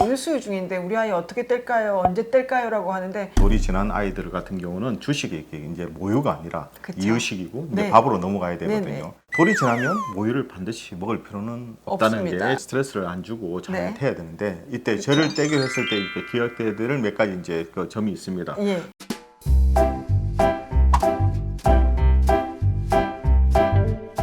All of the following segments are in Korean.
모유 수유 중인데 우리 아이 어떻게 뗄까요? 언제 뗄까요? 라고 하는데 돌이 지난 아이들 같은 경우는 주식이 이제 모유가 아니라 그쵸. 이유식이고 이제 네. 밥으로 넘어가야 되거든요. 네네. 돌이 지나면 모유를 반드시 먹을 필요는 없다는 없습니다. 게 스트레스를 안 주고 잘 네. 해야 되는데 이때 그쵸. 젖을 떼기로 했을 때 기억해야 될 몇 가지 이제 그 점이 있습니다. 예.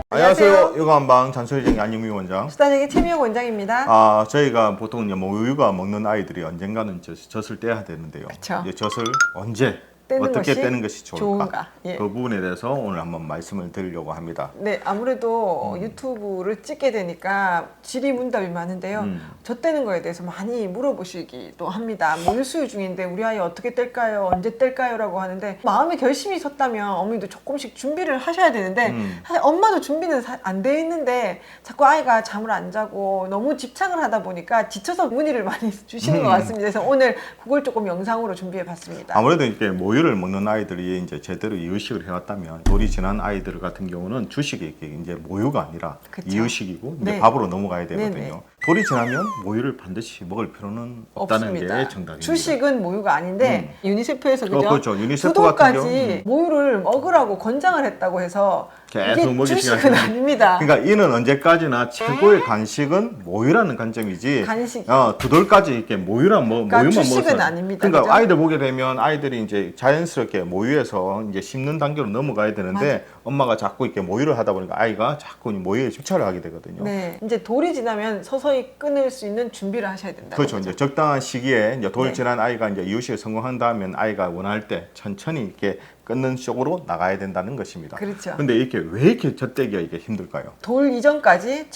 안녕하세요. 요가한방 잔소리쟁이 안영미 원장. 수다쟁이 최미영 원장입니다. 저희가 보통 이제 모유가 먹는 아이들이 언젠가는 젖을 떼야 되는데요. 그쵸. 이제 젖을 언제 떼는 어떻게 것이 떼는 것이 좋을까? 예. 그 부분에 대해서 오늘 한번 말씀을 드리려고 합니다. 네, 아무래도 유튜브를 찍게 되니까 질의문답이 많은데요. 젖 떼는 거에 대해서 많이 물어보시기도 합니다. 모유 수유 중인데 우리 아이 어떻게 뗄까요? 언제 뗄까요? 라고 하는데 마음의 결심이 섰다면 어머니도 조금씩 준비를 하셔야 되는데 사실 엄마도 준비는 안 돼 있는데 자꾸 아이가 잠을 안 자고 너무 집착을 하다 보니까 지쳐서 문의를 많이 주시는 것 같습니다. 그래서 오늘 그걸 조금 영상으로 준비해 봤습니다. 아무래도 이렇게 모유를 먹는 아이들이 이제 제대로 이유식을 해왔다면 돌이 지난 아이들 같은 경우는 주식이 이제 모유가 아니라 그쵸. 이유식이고 이제 네. 밥으로 넘어가야 되거든요. 네네. 돌이 지나면 모유를 반드시 먹을 필요는 없다는 없습니다. 게 정답입니다. 주식은 모유가 아닌데 유니세프에서 그죠? 그렇죠. 유니세프 두 같은 돌까지 모유를 먹으라고 권장을 했다고 해서 계속 이게 먹이시게 주식은 하시는- 아닙니다. 그러니까 이는 언제까지나 최고의 간식은 모유라는 관점이지. 간식. 두 돌까지 이렇게 모유랑 그러니까 모유만 주식은 먹어서. 아닙니다. 그러니까 그죠? 아이들 보게 되면 아이들이 이제 자연스럽게 모유에서 이제 씹는 단계로 넘어가야 되는데 엄마가 자꾸 이렇게 모유를 하다 보니까 아이가 자꾸 모유에 집착을 하게 되거든요. 네, 이제 돌이 지나면 서서히 끊을 수 있는 준비를 하셔야 된다. 그렇죠. 이제 적당한 시기에 이제 돌 네. 지난 아이가 이제 이유식에 성공한다면 아이가 원할 때 천천히 이렇게 끊는 쪽으로 나가야 된다는 것입니다. 그렇죠. 근데 왜 이렇게 젖대기가 이게 힘들까요? 돌 이전까지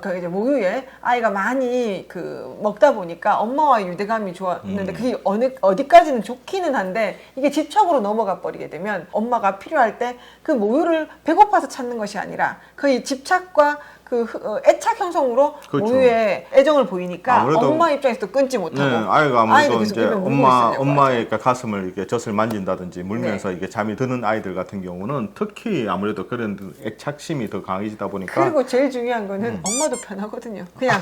그 이제 모유에 아이가 많이 먹다 보니까 엄마와의 유대감이 좋았는데 그게 어디까지는 좋기는 한데 이게 집착으로 넘어가 버리게 되면 엄마가 필요할 때 그 모유를 배고파서 찾는 것이 아니라 거의 집착과 애착 형성으로 그렇죠. 모유에 애정을 보이니까 아무래도- 엄마 입장에서도 끊지 못하고 네, 아이가 아이도 아무래도 계속 이제 입에 물고 있으려고 엄마의 하죠. 가슴을 이렇게 젖을 만진다든지 물면서 네. 이게 잠이 드는 아이들 같은 경우는 특히 아무래도 그런 애착심이 더 강해지다 보니까 그리고 제일 중요한 거는 엄마도 편하거든요. 그냥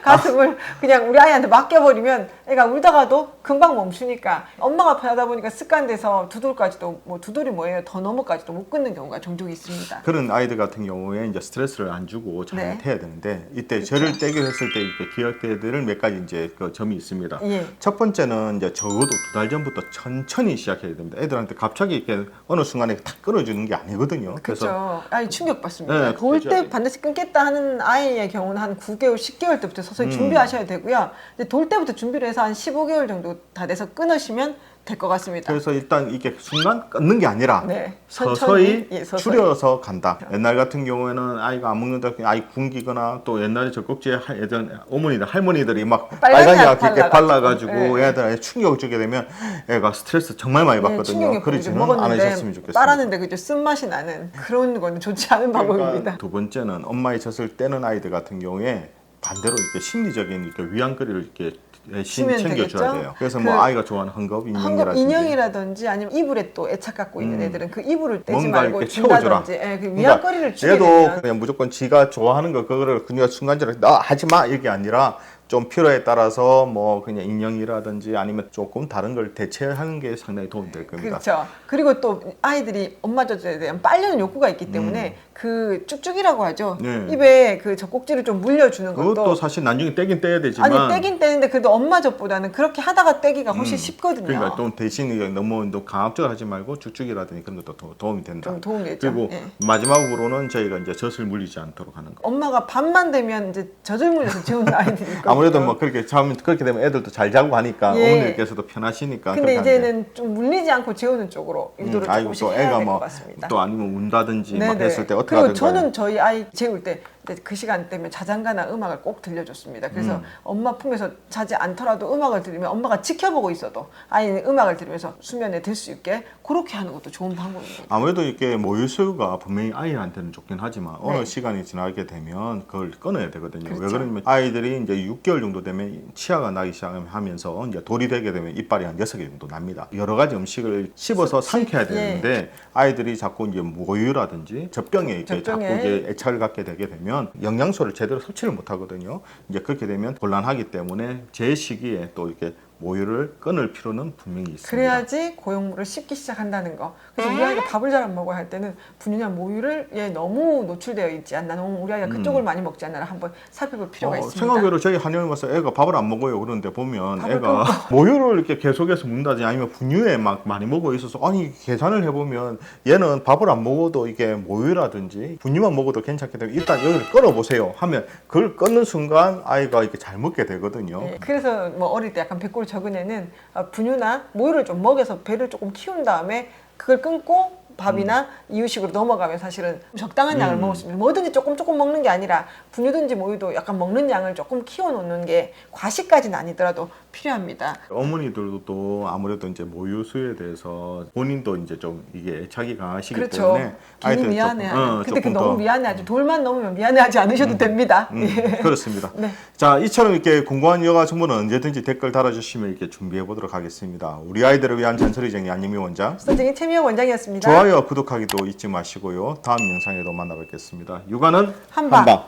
가슴을 그냥 우리 아이한테 맡겨버리면 애가 울다가도 금방 멈추니까 엄마가 편하다 보니까 습관돼서 두 돌까지도 두 돌이 뭐예요? 더 넘어까지도 못 끊는 경우가 종종 있습니다. 그런 아이들 같은 경우에 이제 스트레스를 안 주고 잘 네. 해야 되는데 이때 그렇죠. 젖을 떼기로 했을 때 이렇게 기억해야 될 몇 가지 이제 그 점이 있습니다. 예. 첫 번째는 이제 적어도 2달 전부터 천천히 시작해야 됩니다. 애들한테 갑자기 이렇게 어느 순간에 탁 끊어주는 게 아니거든요. 그렇죠. 아이 충격받습니다. 네, 돌 때 그렇죠. 반드시 끊겠다 하는 아이의 경우는 한 9개월, 10개월 때부터 서서히 준비하셔야 되고요. 이제 돌 때부터 준비를 해서 한 15개월 정도 다 돼서 끊으시면 될 것 같습니다. 그래서 일단 이게 순간 끊는 게 아니라 네, 서서히 예, 서서히. 줄여서 간다. 옛날 같은 경우에는 아이가 안 먹는다, 아이 굶기거나 또 옛날에 젖꼭지에 예전 어머니들, 할머니들이 막 빨간 약 이렇게 발라가지고 네. 애들한테 충격을 주게 되면 애가 스트레스 정말 많이 받거든요. 충격이 그러지는 먹었는데 않으셨으면 좋겠습니다. 빨았는데 그죠 쓴맛이 나는 그런 거는 좋지 않은 방법입니다. 그러니까 두 번째는 엄마의 젖을 떼는 아이들 같은 경우에 반대로 이렇게 심리적인 이렇게 위안거리를 이렇게 대신 주면 챙겨줘야 되겠죠? 돼요. 그래서 그 뭐 아이가 좋아하는 헝겊 한국 인형이라든지 인형이라든지 아니면 이불에 또 애착 갖고 있는 애들은 그 이불을 떼지 뭔가 말고 이렇게 채워주라. 준다든지 그 위안거리를 주게 얘도 되면 그냥 무조건 지가 좋아하는 거 그거를 그냥 순간적으로 나 하지 마 이게 아니라 좀 필요에 따라서 뭐 그냥 인형이라든지 아니면 조금 다른 걸 대체하는 게 상당히 도움이 될 겁니다. 그렇죠. 그리고 또 아이들이 엄마 젖에 대한 빨려는 욕구가 있기 때문에 그 쭉쭉이라고 하죠. 네. 입에 그 젖꼭지를 좀 물려주는 그것도 것도 사실 나중에 떼긴 떼야 되지만 아니 떼긴 떼는데 그래도 엄마 젖보다는 그렇게 하다가 떼기가 훨씬 쉽거든요. 그러니까 좀 대신 이게 너무 강압적으로 하지 말고 쭉쭉이라든지 그런 것도 도움이 된다. 좀 도움이 되죠. 그리고 예. 마지막으로는 저희가 이제 젖을 물리지 않도록 하는 거. 엄마가 밤만 되면 이제 젖을 물려서 재우는 아이들이 있거든요. 아무래도 뭐 그렇게 그렇게 되면 애들도 잘 자고 하니까 예. 어머니께서도 편하시니까. 근데 그렇게 하는데. 이제는 좀 물리지 않고 재우는 쪽으로 유도를 아이고 조금씩 또 해야 애가 될 것 뭐 같습니다. 또 아니면 운다든지 막 네네. 했을 때 어떻게 그리고 하든 저는 저희 아이 재울 때 그 시간 때문에 자장가나 음악을 꼭 들려줬습니다. 그래서 엄마 품에서 자지 않더라도 음악을 들으면 엄마가 지켜보고 있어도 아이는 음악을 들으면서 수면에 들 수 있게 그렇게 하는 것도 좋은 방법입니다. 아무래도 이렇게 모유 수유가 분명히 아이한테는 좋긴 하지만 네. 어느 시간이 지나게 되면 그걸 끊어야 되거든요. 왜 그렇죠. 그러냐면 아이들이 이제 6개월 정도 되면 치아가 나기 시작하면서 이제 돌이 되게 되면 이빨이 한 6개 정도 납니다. 여러 가지 음식을 씹어서 삼켜야 되는데 아이들이 자꾸 이제 모유라든지 젖병에 이렇게 자꾸 젖병에 이제 애착을 갖게 되게 되면 되면 영양소를 제대로 섭취를 못 하거든요. 이제 그렇게 되면 곤란하기 때문에 제 시기에 또 이렇게 모유를 끊을 필요는 분명히 있습니다. 그래야지 고용물을 씹기 시작한다는 거. 그래서 우리 아이가 밥을 잘 안 먹어야 할 때는 분유나 모유를 얘 너무 노출되어 있지 않나, 너무 우리 아이가 그쪽을 많이 먹지 않나 한번 살펴볼 필요가 있습니다. 생각외로 저희 한의원 가서 애가 밥을 안 먹어요 그러는데 보면 애가 모유를 이렇게 계속해서 먹는다든지 아니면 분유에 막 많이 먹어 있어서 아니 계산을 해보면 얘는 밥을 안 먹어도 이게 모유라든지 분유만 먹어도 괜찮기 때문에 일단 여기를 끊어보세요 하면 그걸 끊는 순간 아이가 이렇게 잘 먹게 되거든요. 네, 그래서 뭐 어릴 때 약간 백골 적은 애는 분유나 모유를 좀 먹여서 배를 조금 키운 다음에 그걸 끊고 밥이나 이유식으로 넘어가면 사실은 적당한 양을 먹을 수 있습니다. 뭐든지 조금 먹는 게 아니라 분유든지 모유도 약간 먹는 양을 조금 키워놓는 게 과식까지는 아니더라도 필요합니다. 어머니들도 아무래도 이제 모유수에 대해서 본인도 이제 좀 이게 애착이 강하시기 그렇죠. 때문에 괜히 미안해하는. 근데 그 조금 너무 미안해하지. 돌만 넘으면 미안해하지 않으셔도 됩니다. 예. 그렇습니다. 네. 자, 이처럼 이렇게 궁금한 여가 정보는 언제든지 댓글 달아주시면 이렇게 준비해 보도록 하겠습니다. 우리 아이들을 위한 잔소리쟁이 안유미 원장. 선생님 최미영 원장이었습니다. 좋아요, 구독하기도 잊지 마시고요. 다음 영상에도 만나 뵙겠습니다. 육아는 한방. 한방.